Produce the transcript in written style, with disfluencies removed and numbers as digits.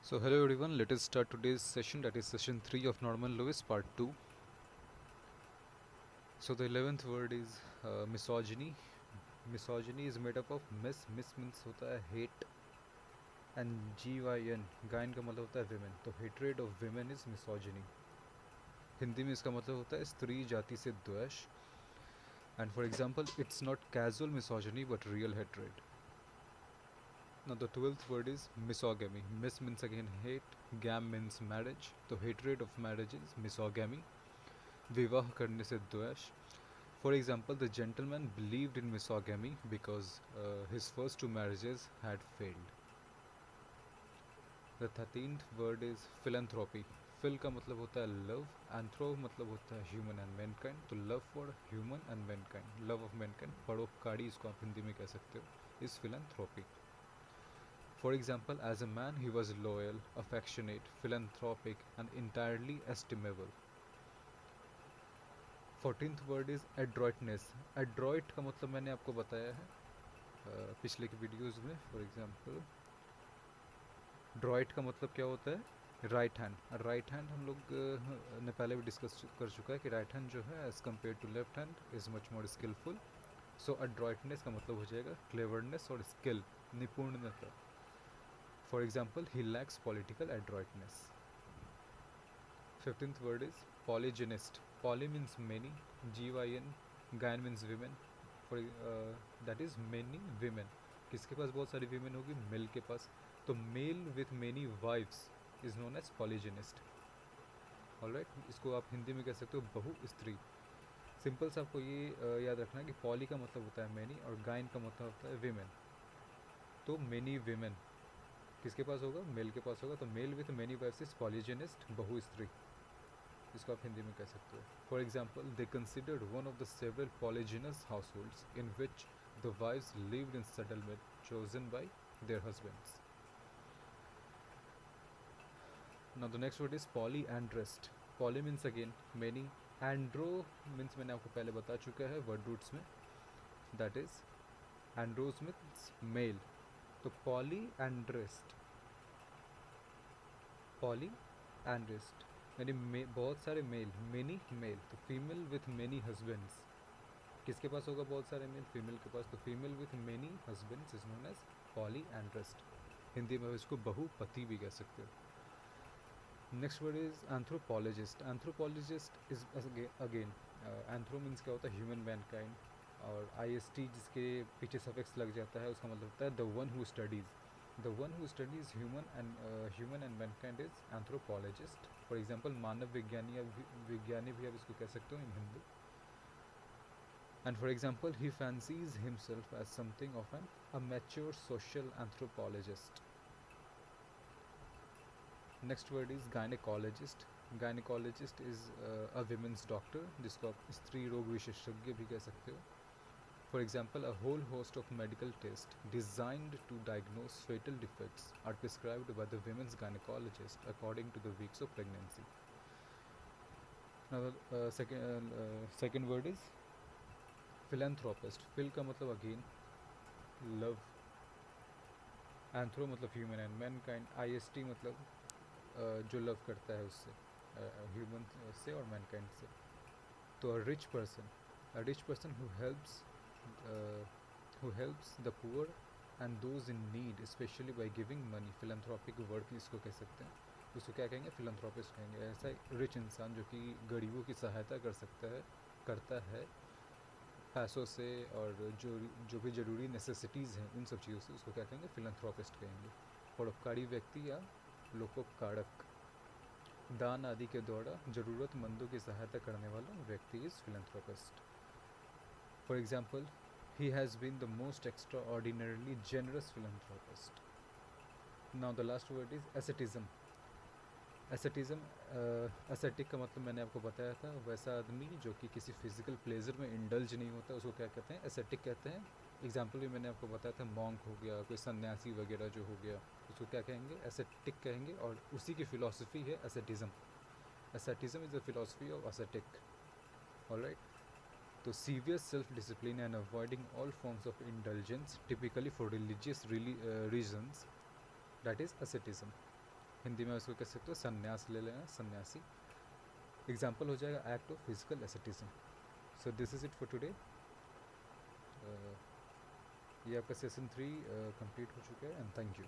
So hello everyone, let us start today's session, that is session 3 of Norman Lewis part 2. So the 11th word is misogyny. Misogyny is made up of miss means होता है hate and gyn, गायन का मतलब होता है women. तो hatred of women is misogyny. Hindi में इसका मतलब होता है स्त्री जाति से द्वेष. And for example, it's not casual misogyny but real hatred. Now the 12th word is misogamy. Mis means again hate, gam means marriage. तो hatred of marriage is misogamy. विवाह करने से द्वेष. For example, the gentleman believed in misogamy because his first two marriages had failed. The 13th word is philanthropy. Phil का मतलब होता है love, anthro मतलब होता है human and mankind. तो love for human and mankind, love of mankind, परोपकारी इसको आप हिंदी में कह सकते हो, is philanthropy. For example, as a man he was loyal, affectionate, philanthropic and entirely estimable. 14th word is adroitness. Adroit का मतलब मैंने आपको बताया है पिछले के वीडियोज़ में. फॉर एग्जांपल, ड्रॉइट का मतलब क्या होता है? Right hand. राइट हैंड हम लोग ने पहले भी डिस्कस कर चुका है कि राइट हैंड जो है as compare to left hand is much more skillful. So adroitness का मतलब हो जाएगा क्लेवरनेस और स्किल, निपुणता. For example, he lacks political adroitness. 15th word is polygynist. Poly means many, gyn, gyn means women. For that is many women. किसके पास बहुत सारी women होगी? मेल के पास. तो male with many wives is known as polygynist. Alright, इसको आप हिंदी में कह सकते हो बहु स्त्री. सिंपल सा आपको ये याद रखना है कि पॉली का मतलब होता है मैनी और गाइन का मतलब होता है विमेन. तो मेनी विमेन किसके पास होगा? मेल के पास होगा. तो male with many wives is polygynist, बहु स्त्री. इसको आप हिंदी में कह सकते हो. For example, they considered one of the several polygynous households in which the wives lived in settlement chosen by their husbands. Now the next word is polyandrist. Poly means again many, andro means मैंने आपको पहले बता चुका है word roots में, that is andros means male. तो polyandrist, polyandrist यानी बहुत सारे मेल, मेनी मेल. तो फीमेल विथ मेनी हस्बैंड्स, किसके पास होगा बहुत सारे मेल? फीमेल के पास. तो female with many husbands is known as polyandrist. Hindi में इसको बहुपति भी कह सकते हो. Next word is anthropologist. Anthropologist is again, anthro means क्या होता है? Human Mankind. और IST जिसके पीछे सफिक्स लग जाता है उसका मतलब होता है the one who studies. The one who studies human and mankind is anthropologist. For example, मानव विज्ञानी या विज्ञानी भी आप इसको कह सकते हो in Hindi. And for example, he fancies himself as something of an amateur social anthropologist. Next word is gynecologist. Gynecologist is a women's doctor, जिसको आप स्त्री रोग विशेषज्ञ भी कह सकते हो. For example, a whole host of medical tests designed to diagnose fatal defects are prescribed by the women's gynecologist according to the weeks of pregnancy. Now, second word is philanthropist. Phil का मतलब again love, anthro मतलब human and mankind, IST मतलब जो love करता है उससे, human से और mankind से. तो a rich person who helps the poor and those in need, especially by giving money. philanthropic word इसको कह सकते हैं. उसको क्या कहेंगे? philanthropist कहेंगे. ऐसा रिच इंसान जो कि गरीबों की सहायता करता है पैसों से और जो भी ज़रूरी नेसेसिटीज़ हैं उन सब चीज़ों से, उसको क्या कहेंगे? philanthropist कहेंगे. परोपकारी व्यक्ति या लोकोपकारक, दान आदि के द्वारा ज़रूरतमंदों की सहायता करने वाला व्यक्ति is philanthropist. For example, he has been the most extraordinarily generous philanthropist. Now the last word is asceticism. ascetic का मतलब मैंने आपको बताया था, वैसा आदमी जो कि किसी फिजिकल प्लेजर में इंडल्ज नहीं होता उसको क्या कहते हैं? ascetic कहते हैं. एग्जाम्पल भी मैंने आपको बताया था, मॉन्क हो गया, कोई सन्यासी वगैरह जो हो गया, उसको क्या कहेंगे? ascetic कहेंगे. और उसी की फिलॉसफी है asceticism. asceticism is the philosophy of ascetic. Alright. तो serious self-discipline and avoiding all forms of indulgence, typically for religious reasons, that is asceticism. Hindi में उसको कह सकते हो संन्यास ले लेना, सन्यासी। एग्जाम्पल हो जाएगा act of physical asceticism. So this is it for today. ये आपका सेशन 3 कंप्लीट हो चुका है एंड थैंक यू।